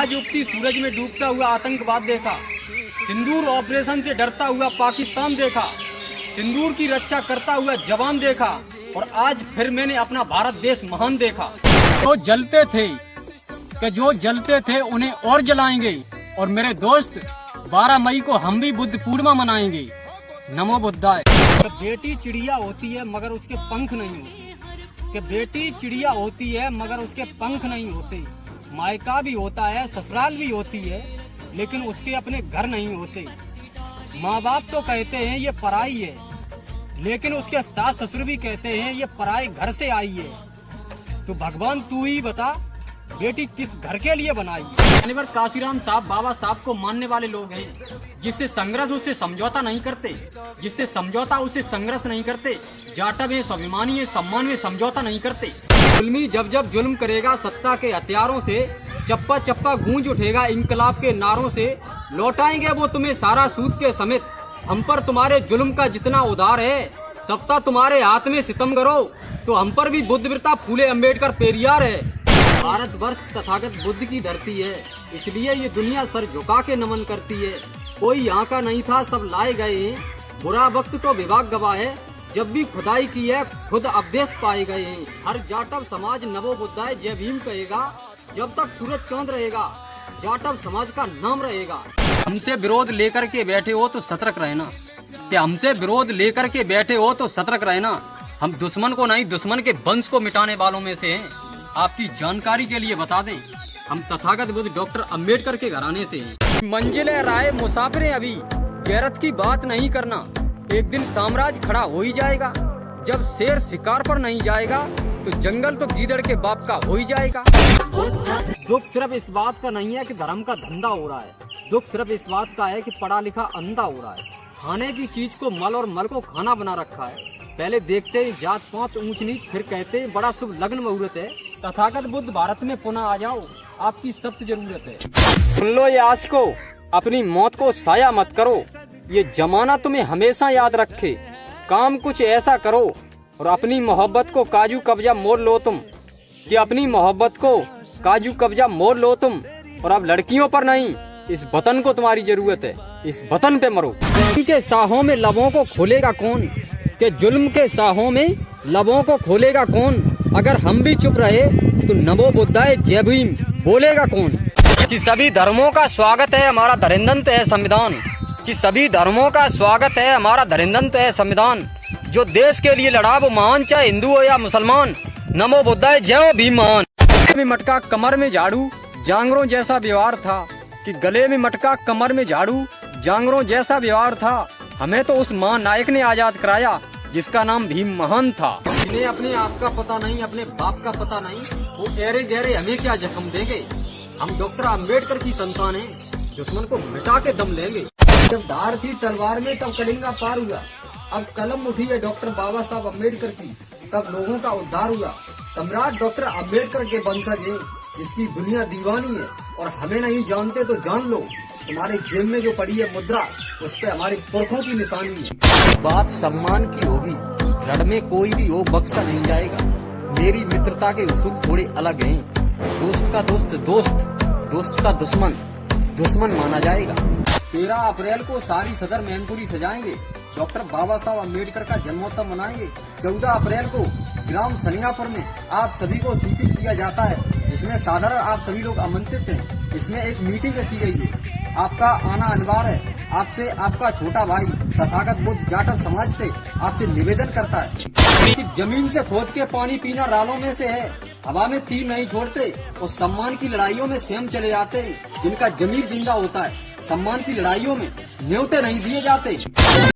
आज उगती सूरज में डूबता हुआ आतंकवाद देखा, सिंदूर ऑपरेशन से डरता हुआ पाकिस्तान देखा, सिंदूर की रक्षा करता हुआ जवान देखा, और आज फिर मैंने अपना भारत देश महान देखा। जो जलते थे उन्हें और जलाएंगे, और मेरे दोस्त 12 मई को हम भी बुद्ध पूर्णिमा मनाएंगे। नमो बुद्धाय। बेटी चिड़िया होती है मगर उसके पंख नहीं होते, कि बेटी चिड़िया होती है मगर उसके पंख नहीं होते। मायका भी होता है, ससुराल भी होती है, लेकिन उसके अपने घर नहीं होते। माँ बाप तो कहते हैं ये पराई है, लेकिन उसके सास ससुर भी कहते हैं ये पराए घर से आई है। तो भगवान तू ही बता, बेटी किस घर के लिए बनाई। जानवर काशीराम साहब बाबा साहब को मानने वाले लोग हैं, जिससे संघर्ष उससे समझौता नहीं करते, जिससे समझौता उससे संघर्ष नहीं करते। जाटव है, स्वाभिमानी है, सम्मान में समझौता नहीं करते। जुल्मी जब जब जुल्म करेगा सत्ता के हथियारों से, चप्पा चप्पा गूंज उठेगा इंकलाब के नारों से। लौटाएंगे वो तुम्हें सारा सूद के समेत, हम पर तुम्हारे जुल्म का जितना उधार है। सत्ता तुम्हारे हाथ में सितम करो तो हम पर भी बुद्धवृत्ता फूले अम्बेडकर पेरियार है। भारतवर्ष तथागत बुद्ध की धरती है, इसलिए ये दुनिया सर झुका के नमन करती है। कोई यहाँ का नहीं था, सब लाए गए हैं। बुरा वक्त तो विभाग गवाह है, जब भी खुदाई की है खुद उपदेश पाए गए हैं। हर जाटव समाज नवो बुद्धाय जय भीम कहेगा, जब तक सूरज चांद रहेगा जाटव समाज का नाम रहेगा। हमसे विरोध लेकर के बैठे हो तो सतर्क रहना, कि हमसे विरोध लेकर के बैठे हो तो सतर्क रहना। हम दुश्मन को नहीं, दुश्मन के वंश को मिटाने वालों में से हैं। आपकी जानकारी के लिए बता दें, हम तथागत बुद्ध डॉक्टर अम्बेडकर के घराने से हैं। मंजिले राय मुसाफिर अभी, गैरत की बात नहीं करना। एक दिन साम्राज्य खड़ा हो ही जाएगा। जब शेर शिकार पर नहीं जाएगा तो जंगल तो गीदड़ के बाप का हो ही जाएगा। दुख सिर्फ इस बात का नहीं है कि धर्म का धंधा हो रहा है, दुख सिर्फ इस बात का है कि पढ़ा लिखा अंधा हो रहा है। खाने की चीज को मल और मल को खाना बना रखा है। पहले देखते ही जात पात ऊंच नीच, फिर कहते हैं बड़ा शुभ लग्न मुहूर्त है। तथागत बुद्ध भारत में पुनः आ जाओ, आपकी सख्त जरूरत है। सुन लो ये आशिको, अपनी मौत को साया मत करो, ये जमाना तुम्हें हमेशा याद रखे। काम कुछ ऐसा करो और अपनी मोहब्बत को काजू कब्जा मोड़ लो तुम, कि अपनी मोहब्बत को काजू कब्जा मोड़ लो तुम। और अब लड़कियों पर नहीं, इस वतन को तुम्हारी जरूरत है, इस वतन पे मरो। इनके साहों में लबों को खोलेगा कौन, के जुल्म के साहों में लबों को खोलेगा कौन। अगर हम भी चुप रहे तो नमो बुद्धाय जय भीम बोलेगा कौन। कि सभी धर्मों का स्वागत है हमारा धरिंदंत है संविधान, कि सभी धर्मों का स्वागत है हमारा धरिंदंत है संविधान। जो देश के लिए लड़ा वो महान, चाहे हिंदू हो या मुसलमान। नमो बुद्धाय जय भीम महान। गले में मटका कमर में झाड़ू, जांगरों जैसा व्यवहार था, कि गले में मटका कमर में झाड़ू, जांगरों जैसा व्यवहार था। हमें तो उस महानायक ने आजाद कराया जिसका नाम भीम महान था। इन्हें अपने आप का पता नहीं, अपने बाप का पता नहीं, वो गहरे गहरे हमें क्या जख्म देंगे। हम डॉक्टर अम्बेडकर की संतान हैं, दुश्मन को मिटा के दम लेंगे। जब धार थी तलवार में तब कलिंगा पार हुआ, अब कलम उठी है डॉक्टर बाबा साहब अम्बेडकर की, तब लोगों का उद्धार हुआ। सम्राट डॉक्टर अम्बेडकर के वंशज हैं, जिसकी दुनिया दीवानी है, और हमें नहीं जानते तो जान लो। तुम्हारे जेब में जो पड़ी है मुद्रा, उस पे हमारे पुरखों की निशानी है। बात सम्मान की होगी, रण में कोई भी हो बख्शा नहीं जाएगा। मेरी मित्रता के उसूल थोड़े अलग हैं। दोस्त का दोस्त दोस्त, दोस्त का दुश्मन दुश्मन माना जाएगा। 13 अप्रैल को सारी सदर मैनपुरी सजाएंगे, डॉक्टर बाबा साहब अम्बेडकर का जन्मोत्सव मनाएंगे। 14 अप्रैल को ग्राम सलियापुर में आप सभी को सूचित किया जाता है, जिसमें साधारण आप सभी लोग आमंत्रित हैं। इसमें एक मीटिंग रखी गई है, आपका आना अनिवार्य है। आपसे आपका छोटा भाई तथागत बुद्ध जाटव समाज से आपसे निवेदन करता है कि जमीन से खोद के पानी पीना रालों में से है, हवा में तीर नहीं छोड़ते और सम्मान की लड़ाइयों में स्वयं चले जाते हैं। जिनका जमीर जिंदा होता है, सम्मान की लड़ाइयों में न्योते नहीं दिए जाते।